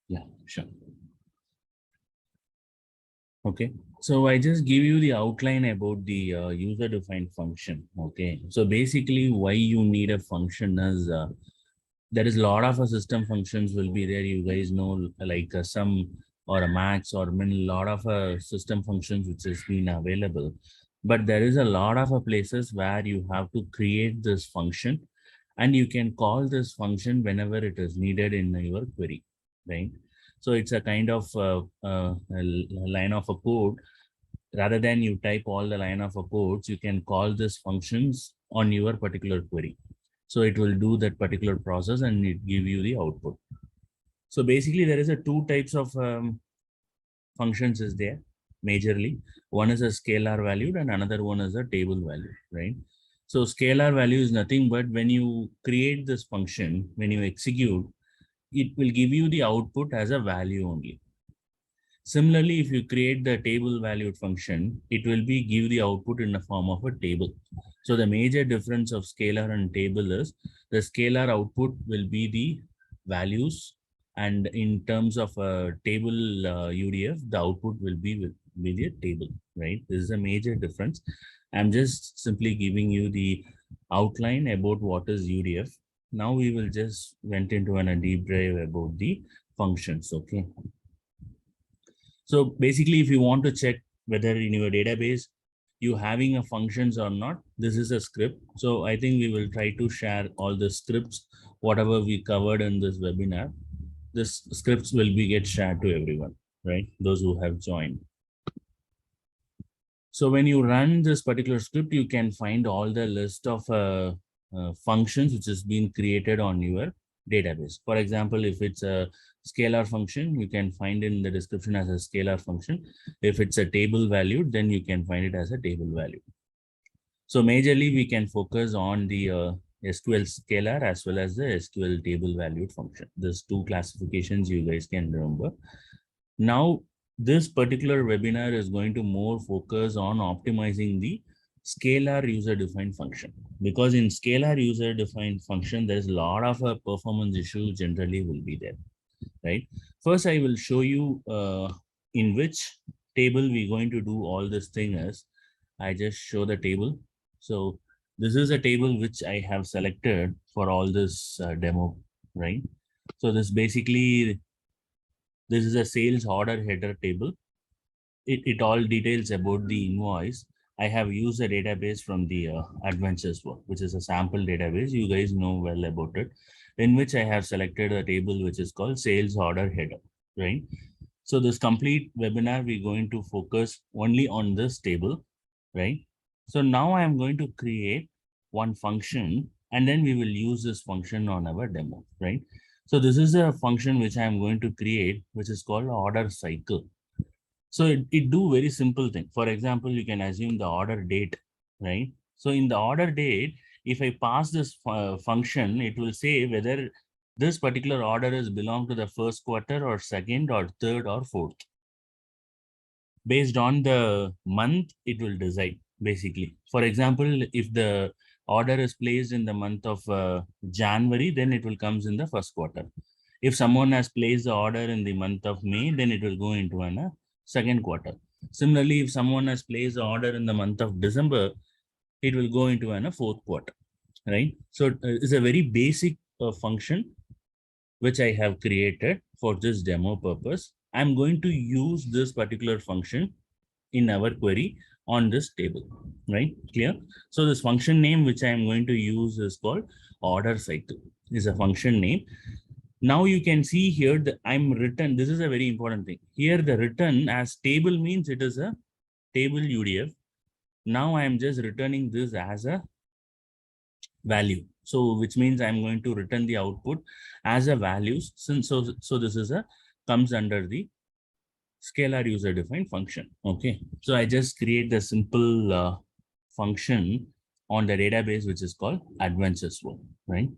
Yeah, sure. Okay, so I just give you the outline about the user-defined function. Okay, so basically why you need a function is there is a lot of system functions will be there. You guys know like a sum or a max or min, lot of system functions which has been available. But there is a lot of places where you have to create this function and you can call this function whenever it is needed in your query, right? So it's a kind of line of a code. Rather than you type all the line of a codes, you can call this functions on your particular query. So it will do that particular process and it give you the output. So basically there is a two types of functions is there majorly. One is a scalar valued and another one is a table value, right? So scalar value is nothing but when you create this function, when you execute, it will give you the output as a value only. Similarly, if you create the table valued function, it will be give the output in the form of a table. So the major difference of scalar and table is the scalar output will be the values, and in terms of a table UDF, the output will be the table, right? This is a major difference. I'm just simply giving you the outline about what is UDF. Now we will just went into a deep dive about the functions, okay? So basically, if you want to check whether in your database you having a functions or not, this is a script. So I think we will try to share all the scripts, whatever we covered in this webinar. This scripts will be get shared to everyone, right? Those who have joined. So when you run this particular script, you can find all the list of functions which has been created on your database. For example, if it's a scalar function, you can find in the description as a scalar function. If it's a table valued, then you can find it as a table value. So majorly, we can focus on the SQL scalar as well as the SQL table valued function. There's two classifications you guys can remember. Now, this particular webinar is going to more focus on optimizing the scalar user-defined function, because in scalar user-defined function, there's a lot of performance issues generally will be there, right? First, I will show you in which table we're going to do all this thing is. I just show the table. So this is a table which I have selected for all this demo, right? So this basically, this is a sales order header table. It all details about the invoice. I have used a database from the Adventures work, which is a sample database. You guys know well about it, in which I have selected a table which is called sales order header, right? So this complete webinar, we're going to focus only on this table, right? So now I'm going to create one function and then we will use this function on our demo, right? So this is a function which I'm going to create, which is called order cycle. So it do very simple thing. For example, you can assume the order date, right? So in the order date, if I pass this function, it will say whether this particular order is belong to the first quarter or second or third or fourth. Based on the month, it will decide basically. For example, if the order is placed in the month of January, then it will comes in the first quarter. If someone has placed the order in the month of May, then it will go into an second quarter. Similarly, if someone has placed the order in the month of December, it will go into a fourth quarter, right? So it's a very basic function which I have created for this demo purpose. I'm going to use this particular function in our query on this table, right? Clear? So this function name which I am going to use is called order cycle, is a function name. Now you can see here that I'm written, this is a very important thing. Here the written as table means it is a table UDF. Now I am just returning this as a value. So which means I'm going to return the output as a values. Since so this is a comes under the scalar user defined function. Okay. So I just create the simple function on the database, which is called Adventures work, right?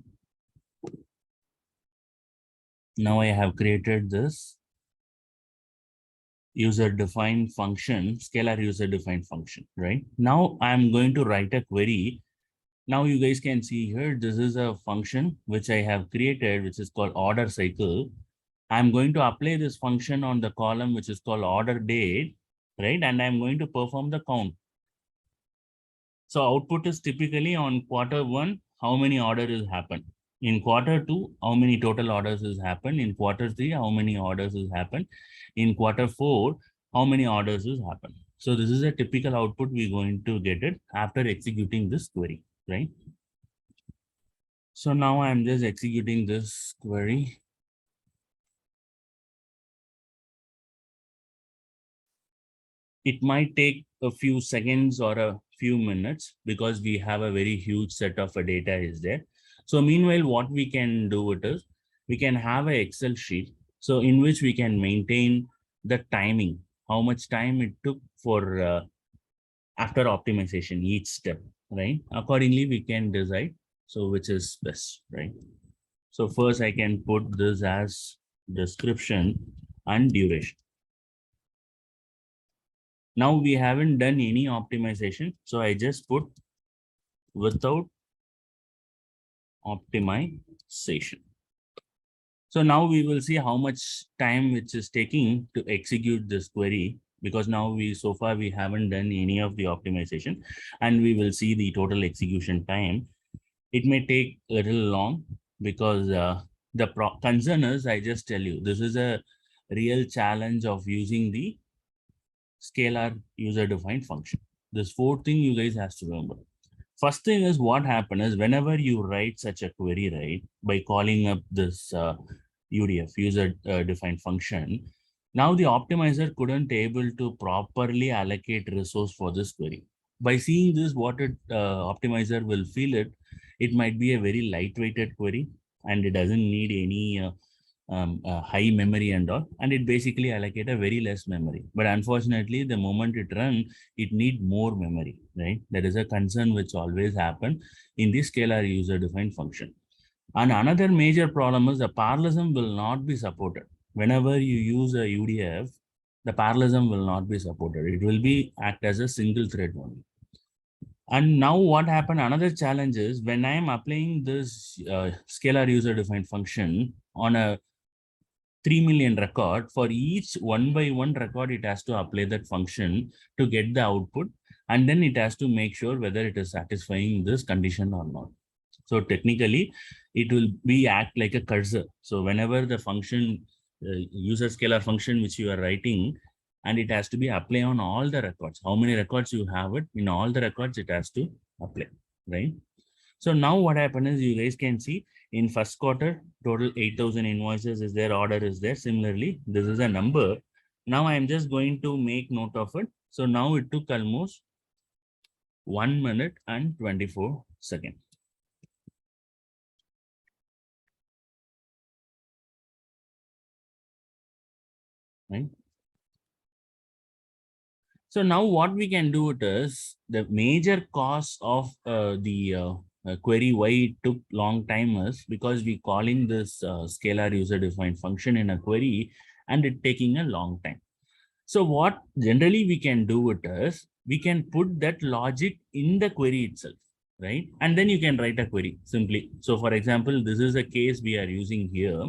Now I have created this user defined function, scalar user defined function, right? Now I'm going to write a query. Now you guys can see here, this is a function which I have created, which is called order cycle. I'm going to apply this function on the column, which is called order date, right? And I'm going to perform the count. So output is typically on quarter one, how many orders happen. In quarter two, how many total orders has happened. In quarter three, how many orders has happened. In quarter four, how many orders has happened. So this is a typical output we're going to get it after executing this query, right? So now I'm just executing this query. It might take a few seconds or a few minutes because we have a very huge set of data is there. So meanwhile, what we can do it is we can have an Excel sheet. So in which we can maintain the timing, how much time it took for after optimization, each step, right? Accordingly, we can decide. So which is best, right? So first I can put this as description and duration. Now we haven't done any optimization. So I just put without optimization. So now we will see how much time which is taking to execute this query, because now so far we haven't done any of the optimization, and we will see the total execution time. It may take a little long because the concern is, I just tell you, this is a real challenge of using the scalar user-defined function. This fourth thing you guys has to remember. First thing is, what happens is whenever you write such a query, right, by calling up this UDF, user-defined function, now the optimizer couldn't able to properly allocate resource for this query. By seeing this, what optimizer will feel it might be a very lightweighted query and it doesn't need any high memory and all, and it basically allocate a very less memory. But unfortunately, the moment it run, it need more memory, right? That is a concern which always happen in the scalar user-defined function. And another major problem is the parallelism will not be supported. Whenever you use a UDF, the parallelism will not be supported. It will be act as a single thread only. And now what happened, another challenge is when I am applying this scalar user-defined function on a 3 million record, for each one by one record, it has to apply that function to get the output. And then it has to make sure whether it is satisfying this condition or not. So technically, it will be act like a cursor. So whenever the function, user scalar function, which you are writing, and it has to be applied on all the records. How many records you have it, in all the records, it has to apply, right? So now what happened is, you guys can see in first quarter, total 8,000 invoices is there, order is there. Similarly, this is a number. Now I'm just going to make note of it. So now it took almost 1 minute and 24 seconds. Right? So now what we can do it is, the major cause of the query why it took long time is because we calling this scalar user-defined function in a query and it taking a long time. So what generally we can do it is, we can put that logic in the query itself, right? And then you can write a query simply. So for example, this is a case we are using here.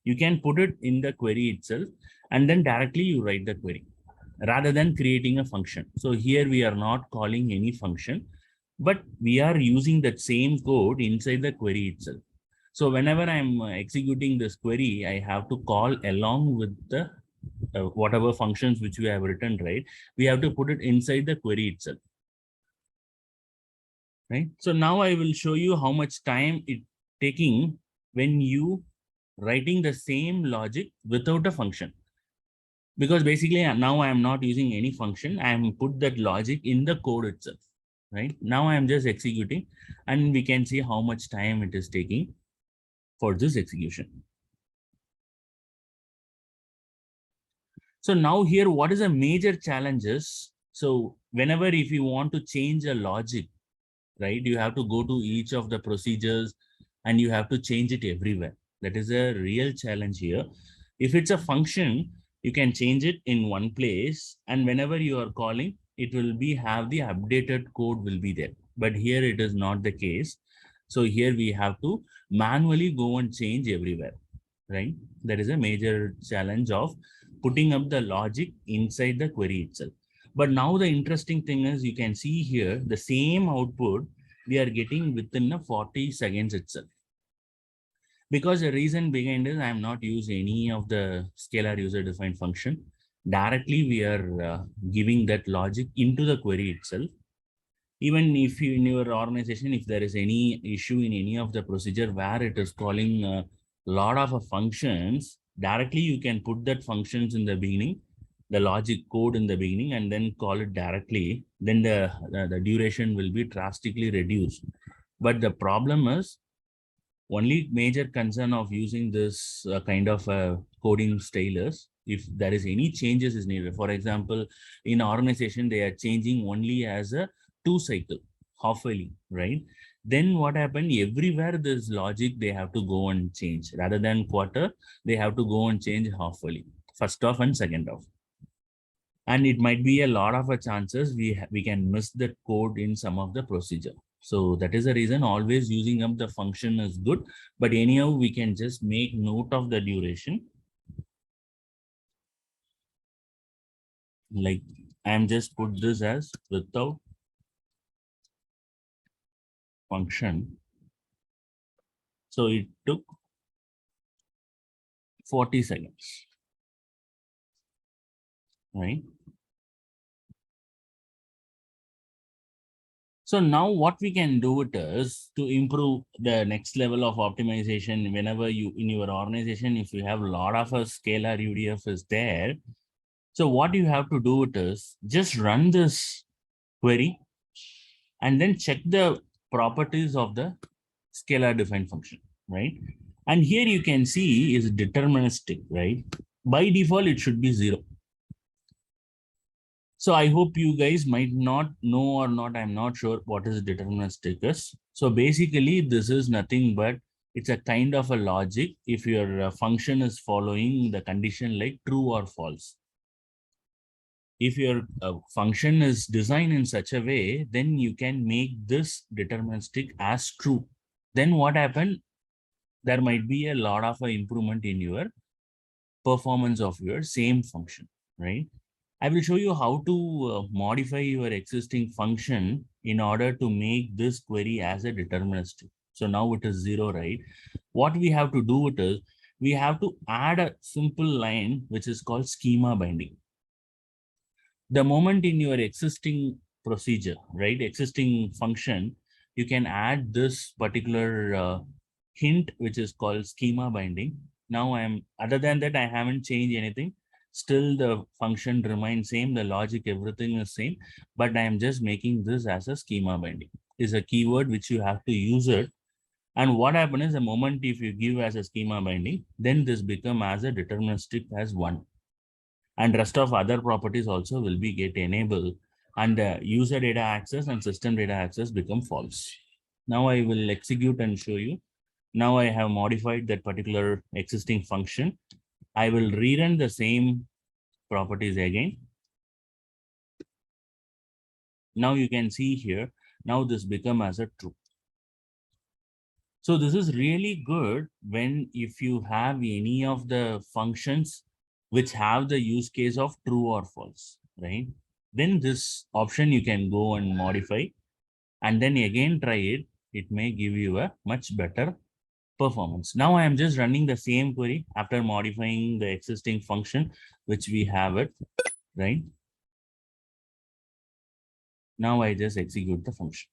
You can put it in the query itself and then directly you write the query rather than creating a function. So here we are not calling any function, but we are using that same code inside the query itself. So whenever I'm executing this query, I have to call along with the whatever functions which we have written, right? We have to put it inside the query itself, right? So now I will show you how much time it taking when you writing the same logic without a function. Because basically now I am not using any function. I am put that logic in the code itself, right? Now I am just executing and we can see how much time it is taking for this execution. So now here, what is a major challenges? So whenever if you want to change a logic, right, you have to go to each of the procedures and you have to change it everywhere. That is a real challenge here. If it's a function, you can change it in one place, and whenever you are calling, it will be have the updated code will be there. But here it is not the case. So here we have to manually go and change everywhere, right? That is a major challenge of putting up the logic inside the query itself. But now the interesting thing is you can see here the same output we are getting within a 40 seconds itself. Because the reason behind is I am not using any of the scalar user defined function. Directly we are giving that logic into the query itself. Even if you in your organization, if there is any issue in any of the procedure where it is calling a lot of functions, directly you can put that functions in the beginning, the logic code in the beginning, and then call it directly. Then the duration will be drastically reduced. But the problem is only major concern of using this kind of coding style is if there is any changes is needed. For example, in organization, they are changing only as a 2 cycle, half-yearly, right? Then what happened? Everywhere this logic, they have to go and change. Rather than quarter, they have to go and change half-yearly, first off and second off. And it might be a lot of chances we can miss that code in some of the procedure. So that is the reason always using up the function is good. But anyhow, we can just make note of the duration. Like I'm just put this as without function. So it took 40 seconds, right? So now what we can do it is to improve the next level of optimization whenever you in your organization, if you have a lot of a scalar UDF is there. So what you have to do it is just run this query and then check the properties of the scalar defined function, right? And here you can see is deterministic, right? By default, it should be 0. So I hope you guys might not know or not. I'm not sure what is deterministic is. So basically, this is nothing but it's a kind of a logic if your function is following the condition like true or false. If your function is designed in such a way, then you can make this deterministic as true. Then what happened? There might be a lot of improvement in your performance of your same function, right? I will show you how to modify your existing function in order to make this query as a deterministic. So now it is 0, right? What we have to do it is we have to add a simple line which is called schema binding. The moment in your existing procedure, right, existing function, you can add this particular hint, which is called schema binding. Now other than that, I haven't changed anything. Still the function remains same, the logic, everything is same, but I am just making this as a schema binding. Is a keyword which you have to use it. And what happens is the moment if you give as a schema binding, then this become as a deterministic as 1. And rest of other properties also will be get enabled and the user data access and system data access become false. Now I will execute and show you. Now I have modified that particular existing function. I will rerun the same properties again. Now you can see here, now this become as a true. So this is really good when if you have any of the functions which have the use case of true or false, right? Then this option you can go and modify and then again try it. It may give you a much better performance. Now I am just running the same query after modifying the existing function, which we have it, right? Now I just execute the function.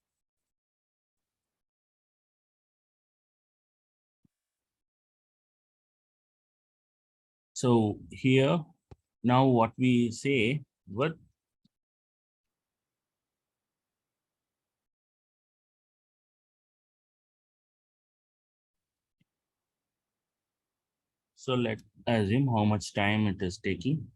So here, now what we say, what so let's assume how much time it is taking.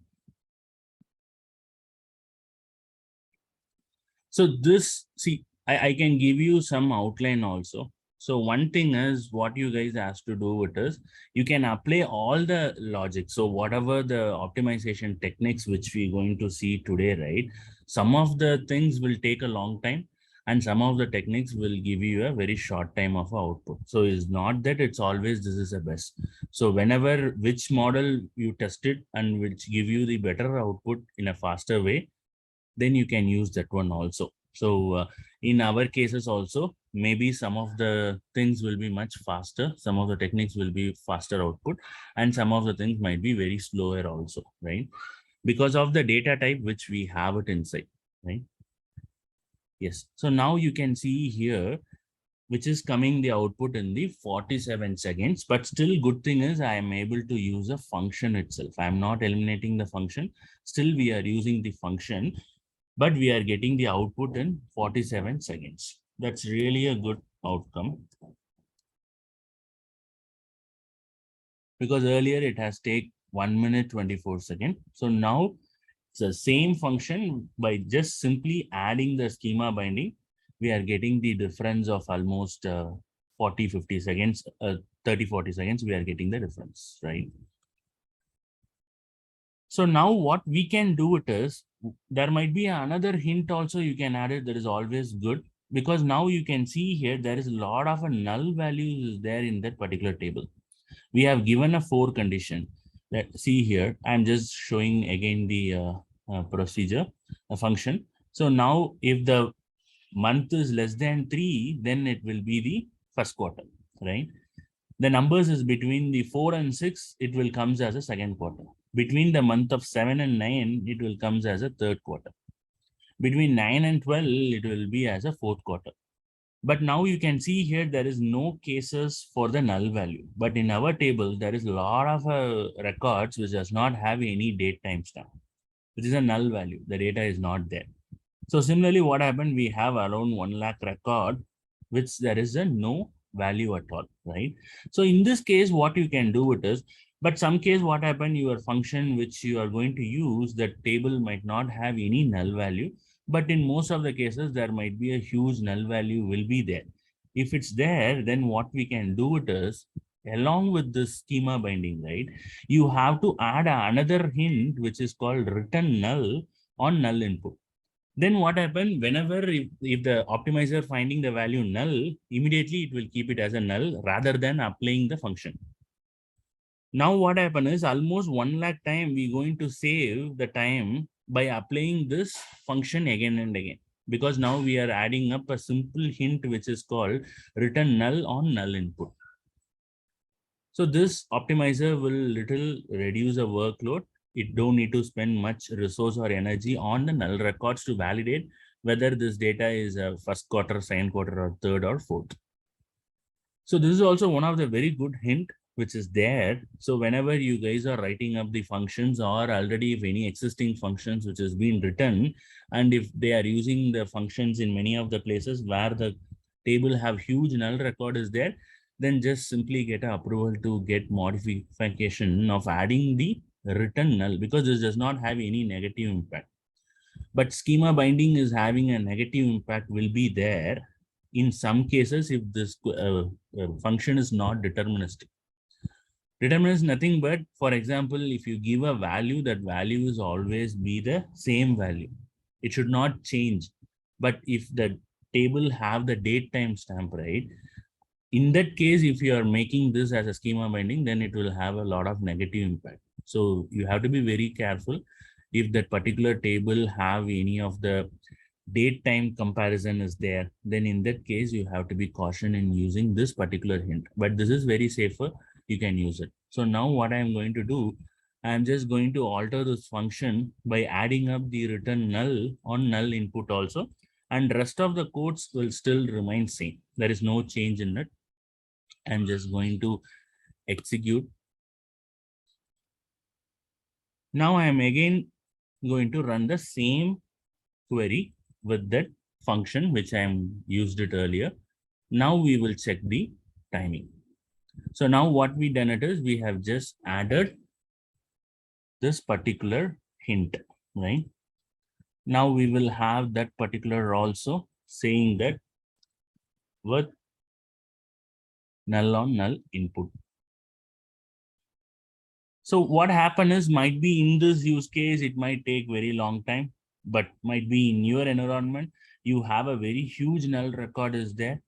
So this, see, I can give you some outline also. So one thing is what you guys has to do it is you can apply all the logic. So whatever the optimization techniques which we're going to see today, right? Some of the things will take a long time. And some of the techniques will give you a very short time of output. So it's not that it's always this is the best. So whenever which model you test it and which give you the better output in a faster way, then you can use that one also. So in our cases also, maybe some of the things will be much faster, some of the techniques will be faster output, and some of the things might be very slower also, right? Because of the data type which we have it inside, right? Yes. So now you can see here, which is coming the output in the 47 seconds. But still good thing is I am able to use a function itself. I'm not eliminating the function. Still we are using the function, but we are getting the output in 47 seconds. That's really a good outcome. Because earlier it has take 1 minute 24 seconds. So now it's the same function. By just simply adding the schema binding, we are getting the difference of almost 40, 50 seconds, 30, 40 seconds, we are getting the difference, right? So now what we can do it is, there might be another hint also you can add it that is always good, because now you can see here there is a lot of a null values there in that particular table. We have given a 4 condition. Let's see here. I'm just showing again the procedure, a function. So now if the month is less than 3, then it will be the first quarter, right? The numbers is between the 4 and 6, it will comes as a second quarter. Between the month of 7 and 9, it will comes as a third quarter. Between 9 and 12, it will be as a fourth quarter. But now you can see here, there is no cases for the null value. But in our table, there is a lot of records which does not have any date timestamp, which is a null value. The data is not there. So similarly, what happened? We have around 1 lakh record, which there is a no value at all, right? So in this case, what you can do it is, but some case what happened, your function which you are going to use, that table might not have any null value, but in most of the cases, there might be a huge null value will be there. If it's there, then what we can do it is, along with this schema binding, right? You have to add another hint, which is called return null on null input. Then what happened, whenever if the optimizer finding the value null, immediately it will keep it as a null rather than applying the function. Now what happened is almost 1 lakh time we're going to save the time by applying this function again and again. Because now we are adding up a simple hint which is called return null on null input. So this optimizer will little reduce the workload. It don't need to spend much resource or energy on the null records to validate whether this data is a first quarter, second quarter, or third or fourth. So this is also one of the very good hint which is there. So whenever you guys are writing up the functions, or already if any existing functions which has been written, and if they are using the functions in many of the places where the table have huge null record is there, then just simply get an approval to get modification of adding the return null, because this does not have any negative impact. But schema binding is having a negative impact will be there in some cases if this function is not deterministic. Determinant is nothing but, for example, if you give a value, that value is always be the same value. It should not change. But if the table have the date time stamp, right? In that case, if you are making this as a schema binding, then it will have a lot of negative impact. So you have to be very careful. If that particular table have any of the date time comparison is there, then in that case, you have to be caution in using this particular hint. But this is very safer. You can use it. So now what I'm going to do, I'm just going to alter this function by adding up the return null on null input also. And rest of the codes will still remain same. There is no change in it. I'm just going to execute. Now I am again going to run the same query with that function which I used it earlier. Now we will check the timing. So now what we done it is, we have just added this particular hint, right? Now we will have that particular also saying that with null on null input. So what happened is, might be in this use case, it might take very long time, but might be in your environment, you have a very huge null record is there,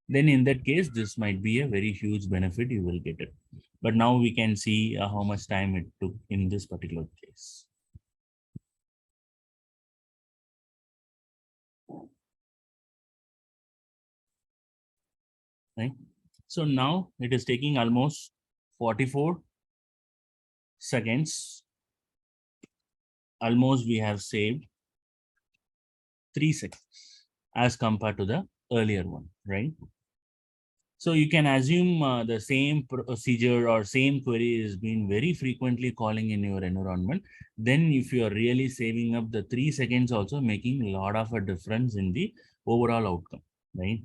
then in that case, this might be a very huge benefit you will get it. But now we can see how much time it took in this particular case. Right. So now it is taking almost 44 seconds. Almost we have saved 3 seconds as compared to the earlier one, right? So you can assume the same procedure or same query is being very frequently calling in your environment. Then if you are really saving up the 3 seconds also making a lot of a difference in the overall outcome, right?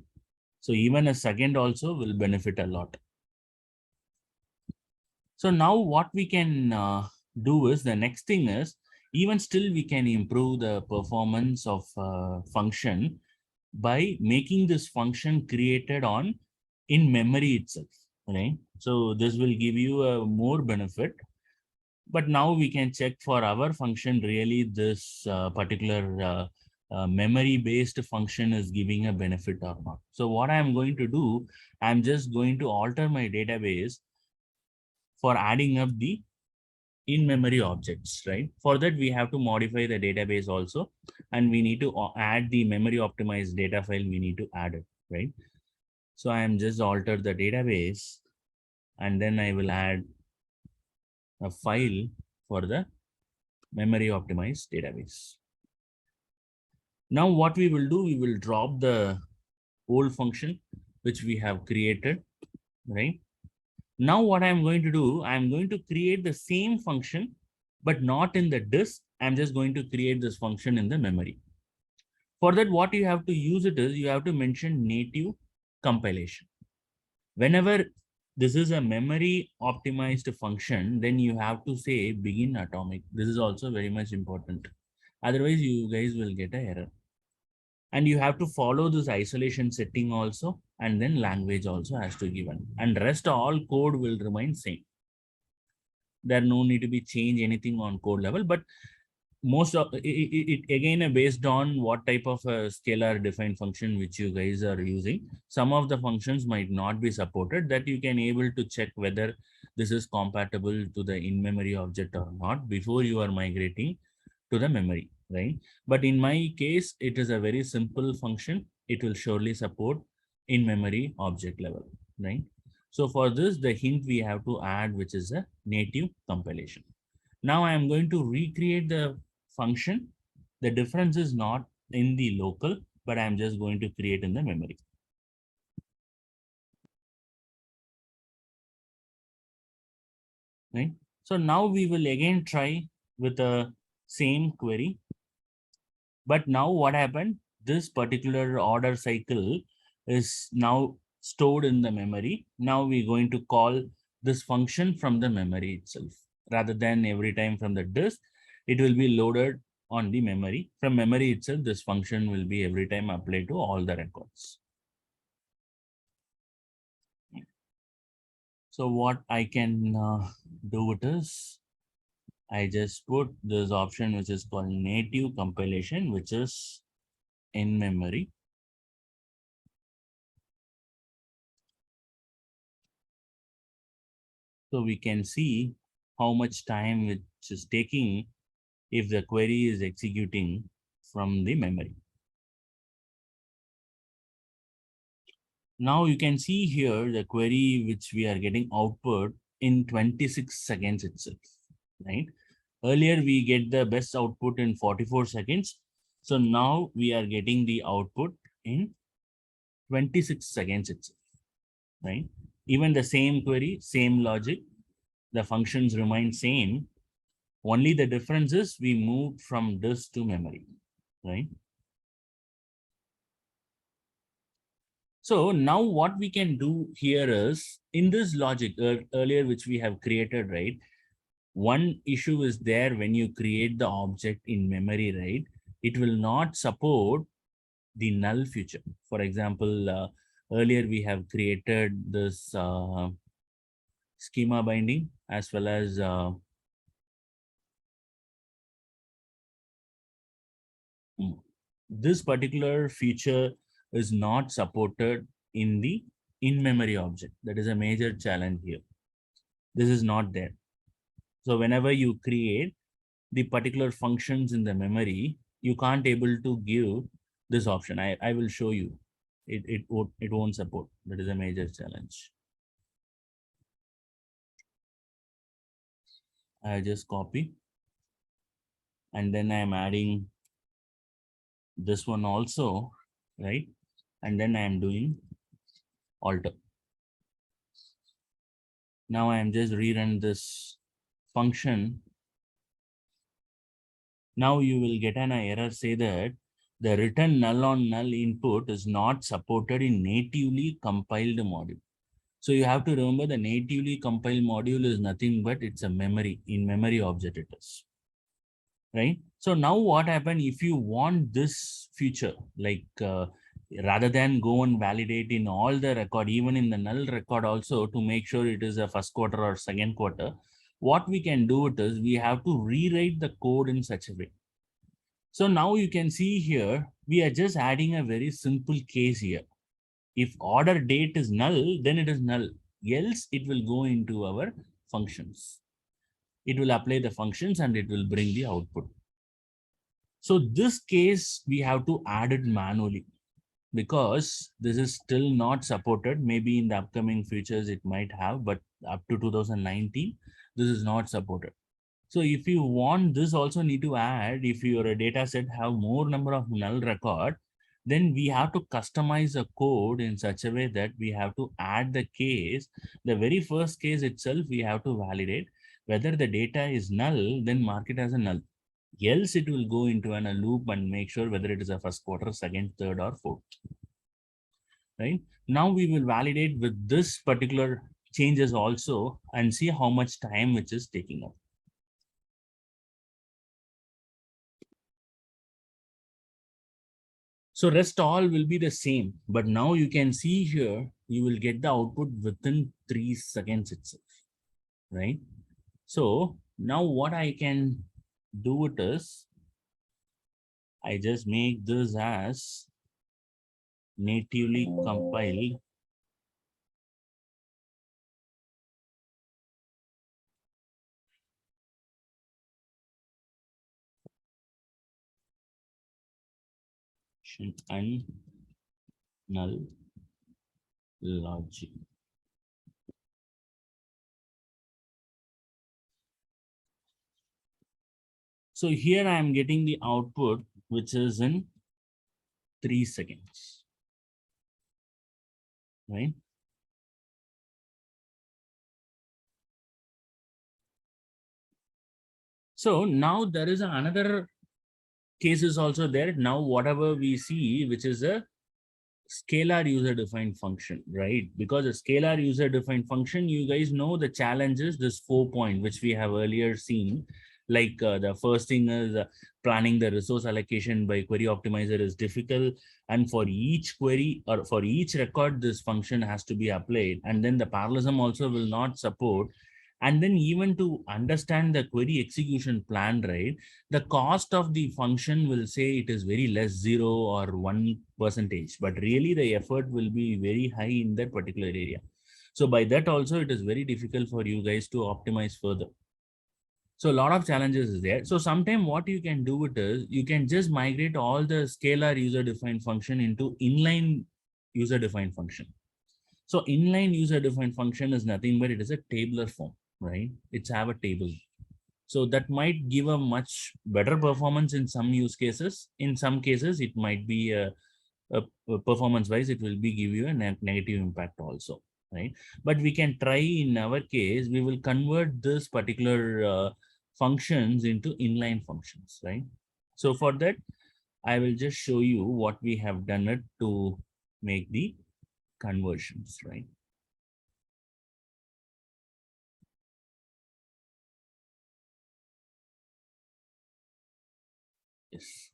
So even a second also will benefit a lot. So now what we can do is the next thing is even still we can improve the performance of function by making this function created on in memory itself, right? So this will give you a more benefit. But now we can check for our function really this particular memory based function is giving a benefit or not. So what I'm going to do, I'm just going to alter my database for adding up the in-memory objects, right? For that, we have to modify the database also, and we need to add the memory optimized data file. We need to add it, right? So I am just alter the database, and then I will add a file for the memory optimized database. Now what we will do, we will drop the old function which we have created, right? Now what I'm going to do, I'm going to create the same function, but not in the disk. I'm just going to create this function in the memory. For that, what you have to use it is, you have to mention native compilation. Whenever this is a memory optimized function, then you have to say begin atomic. This is also very much important. Otherwise, you guys will get an error. And you have to follow this isolation setting also, and then language also has to given. And rest all code will remain same. There no need to be change anything on code level, but most of it again based on what type of a scalar defined function which you guys are using. Some of the functions might not be supported, that you can able to check whether this is compatible to the in-memory object or not before you are migrating to the memory, right? But in my case, it is a very simple function. It will surely support in-memory object level, right? So for this, the hint we have to add, which is a native compilation. Now I am going to recreate the function. The difference is not in the local, but I'm just going to create in the memory. Right? So now we will again try with the same query. But now what happened? This particular order cycle is now stored in the memory. Now we're going to call this function from the memory itself. Rather than every time from the disk, it will be loaded on the memory. From memory itself, this function will be every time applied to all the records. So what I can do it is, I just put this option which is called native compilation, which is in memory. So we can see how much time which is taking if the query is executing from the memory. Now you can see here the query which we are getting output in 26 seconds itself, right? Earlier we get the best output in 44 seconds. So now we are getting the output in 26 seconds itself, right? Even the same query, same logic, the functions remain same. Only the difference is we moved from disk to memory, right? So now what we can do here is in this logic earlier, which we have created, right? One issue is there when you create the object in memory, right? It will not support the null feature. For example, earlier we have created this schema binding as well as this particular feature is not supported in the in-memory object. That is a major challenge here. This is not there. So whenever you create the particular functions in the memory, you can't able to give this option. I will show you. It won't support. That is a major challenge. I just copy and then I'm adding this one also, right? And then I am doing alter. Now I am just rerun this function. Now you will get an error say that the return null on null input is not supported in natively compiled module. So you have to remember the natively compiled module is nothing but it's a memory, in memory object it is. Right? So now what happen if you want this feature, like rather than go and validate in all the record, even in the null record also to make sure it is a first quarter or second quarter, what we can do it is we have to rewrite the code in such a way. So now you can see here, we are just adding a very simple case here. If order date is null, then it is null. Else it will go into our functions. It will apply the functions and it will bring the output. So this case, we have to add it manually because this is still not supported. Maybe in the upcoming futures it might have, but up to 2019, this is not supported. So if you want this also need to add, if your data set have more number of null record, then we have to customize a code in such a way that we have to add the case. The very first case itself, we have to validate whether the data is null, then mark it as a null. Else it will go into a loop and make sure whether it is a first quarter, second, third, or fourth. Right? Now we will validate with this particular changes also and see how much time which is taking up. So rest all will be the same, but now you can see here, you will get the output within 3 seconds itself, right? So now what I can do it is, I just make this as natively compiled and null logic. So here I am getting the output, which is in 3 seconds, right? So now there is another case is also there. Now, whatever we see, which is a scalar user-defined function, right? Because a scalar user-defined function, you guys know the challenge is this 4 point, which we have earlier seen. Like the first thing is planning the resource allocation by query optimizer is difficult. And for each query or for each record, this function has to be applied. And then the parallelism also will not support. And then even to understand the query execution plan, right? The cost of the function will say it is very less 0 or 1%, but really the effort will be very high in that particular area. So by that also, it is very difficult for you guys to optimize further. So a lot of challenges is there. So sometime what you can do it is you can just migrate all the scalar user defined function into inline user defined function. So inline user defined function is nothing but it is a tabular form, right? It's have a table. So that might give a much better performance in some use cases. In some cases, it might be a performance wise, it will be give you a negative impact also, right? But we can try in our case, we will convert this particular functions into inline functions, right? So for that, I will just show you what we have done it to make the conversions, right? Yes.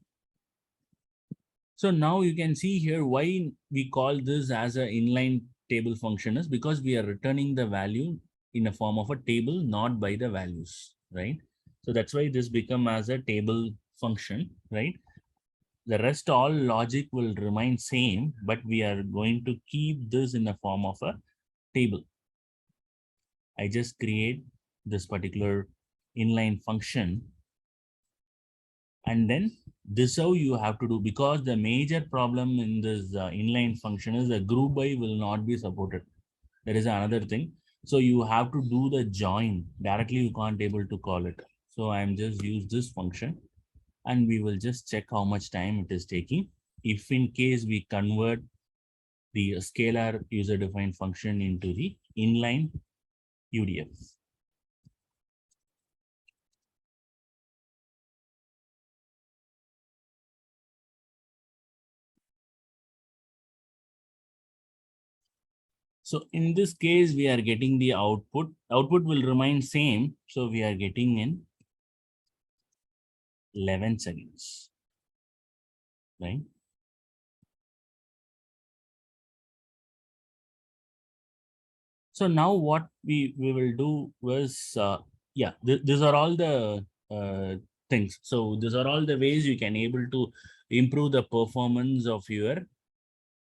So now you can see here why we call this as an inline table function is because we are returning the value in a form of a table, not by the values, right? So that's why this become as a table function, right? The rest all logic will remain same, but we are going to keep this in the form of a table. I just create this particular inline function, and then this how you have to do, because the major problem in this inline function is the group by will not be supported. There is another thing. So you have to do the join directly. You can't able to call it. So I'm just use this function, and we will just check how much time it is taking. If in case we convert the scalar user defined function into the inline UDF. So in this case, we are getting the output. Output will remain same. So we are getting in 11 seconds, right? So now what we will do was, yeah, these are all the things. So these are all the ways you can able to improve the performance of your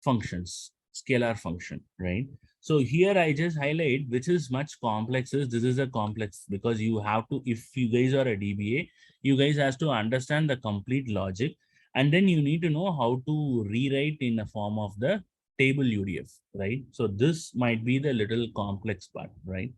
functions, scalar function, right? So here I just highlight which is much complex is this is a complex, because you have to, if you guys are a DBA, you guys has to understand the complete logic, and then you need to know how to rewrite in the form of the table UDF, right? So this might be the little complex part, right?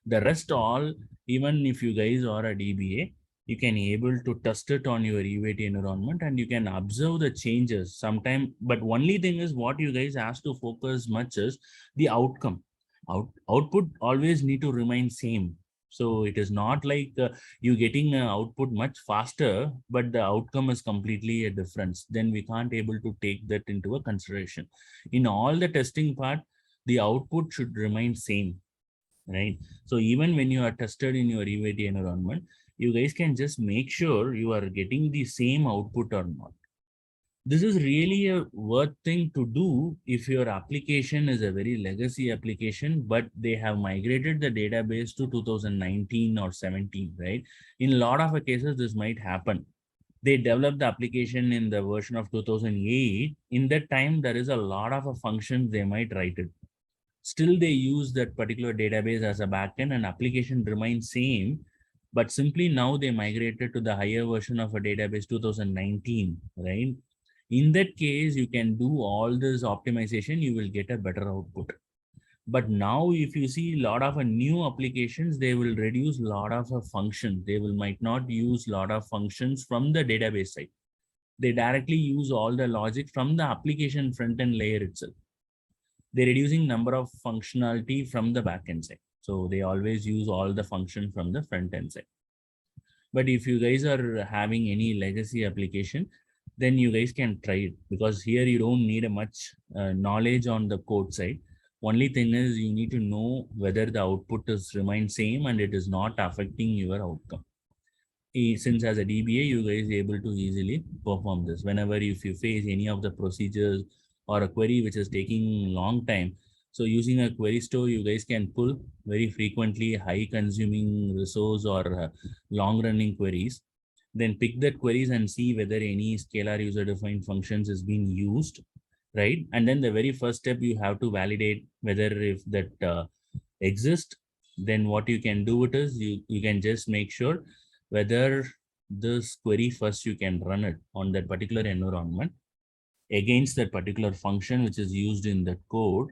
The rest all, even if you guys are a DBA, you can able to test it on your UAT environment, and you can observe the changes sometime. But only thing is what you guys has to focus much is the outcome. Output always need to remain same. So it is not like you getting an output much faster, but the outcome is completely a difference. Then we can't able to take that into a consideration. In all the testing part, the output should remain same, right? So even when you are tested in your UAT environment, you guys can just make sure you are getting the same output or not. This is really a worth thing to do if your application is a very legacy application, but they have migrated the database to 2019 or 17, right? In a lot of cases, this might happen. They developed the application in the version of 2008. In that time, there is a lot of functions they might write it. Still they use that particular database as a backend, and application remains same, but simply now they migrated to the higher version of a database 2019, right? In that case, you can do all this optimization, you will get a better output. But now if you see a lot of new applications, they will reduce a lot of functions. They will might not use a lot of functions from the database side. They directly use all the logic from the application front end layer itself. They're reducing number of functionality from the backend side. So they always use all the function from the front end side. But if you guys are having any legacy application, then you guys can try it, because here you don't need a much knowledge on the code side. Only thing is you need to know whether the output is remain same and it is not affecting your outcome. Since as a DBA, you guys able to easily perform this. Whenever if you face any of the procedures or a query which is taking long time, so using a query store, you guys can pull very frequently high consuming resource or long running queries. Then pick that queries and see whether any scalar user defined functions is being used, right? And then the very first step you have to validate whether if that exists. Then what you can do it is you can just make sure whether this query first you can run it on that particular environment against that particular function which is used in that code,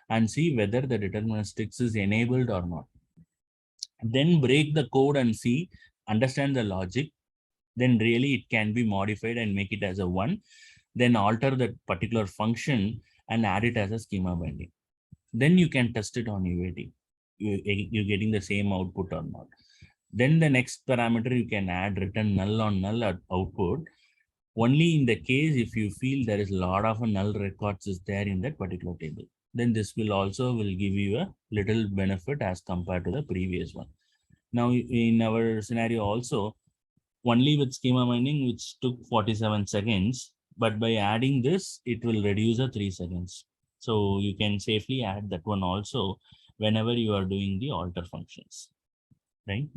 and see whether the deterministics is enabled or not. Then break the code and see, understand the logic. Then really it can be modified and make it as a one. Then alter that particular function and add it as a schema binding. Then you can test it on UAT. You're getting the same output or not. Then the next parameter you can add return null on null output. Only in the case if you feel there is a lot of null records is there in that particular table. Then this will also will give you a little benefit as compared to the previous one. Now in our scenario also, only with schema mining, which took 47 seconds, but by adding this, it will reduce a 3 seconds. So you can safely add that one also whenever you are doing the alter functions, right?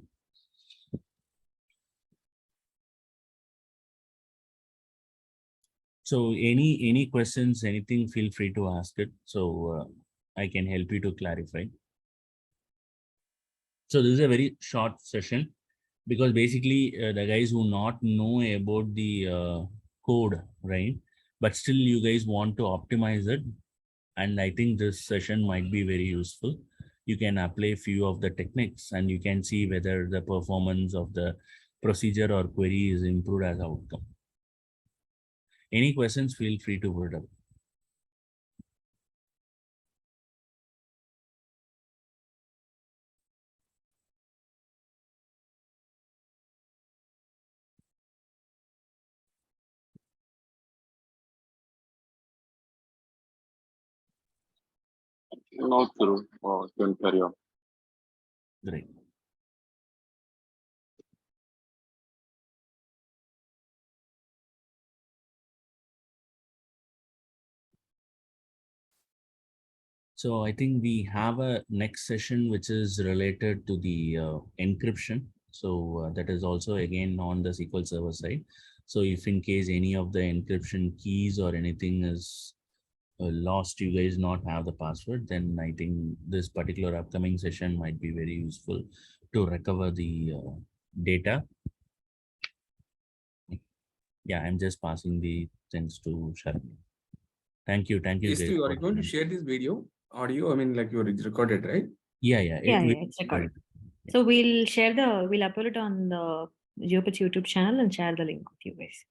So any questions, anything, feel free to ask it. So I can help you to clarify. So this is a very short session because basically the guys who not know about the code, right? But still you guys want to optimize it. And I think this session might be very useful. You can apply few of the techniques and you can see whether the performance of the procedure or query is improved as outcome. Any questions, feel free to put it up. No, true. Oh, can carry on. Great. So I think we have a next session which is related to the encryption. So that is also again on the SQL Server side. So if in case any of the encryption keys or anything is lost, you guys not have the password, then I think this particular upcoming session might be very useful to recover the data. Yeah, I'm just passing the things to Sharon. Thank you. Thank you Yes, guys you are for going to share this video, audio. I mean, like you're recorded, right? Yeah, Yeah, it's recorded. So we'll upload it on the Geopat's YouTube channel and share the link with you guys.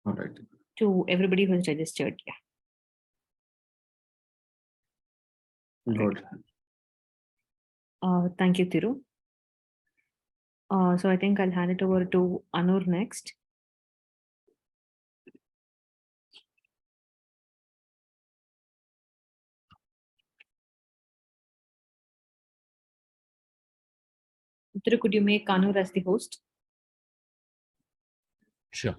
All right. To everybody who's registered. Yeah. Good. Thank you, Thiru. So I think I'll hand it over to Anur next. Thiru, could you make Anur as the host? Sure.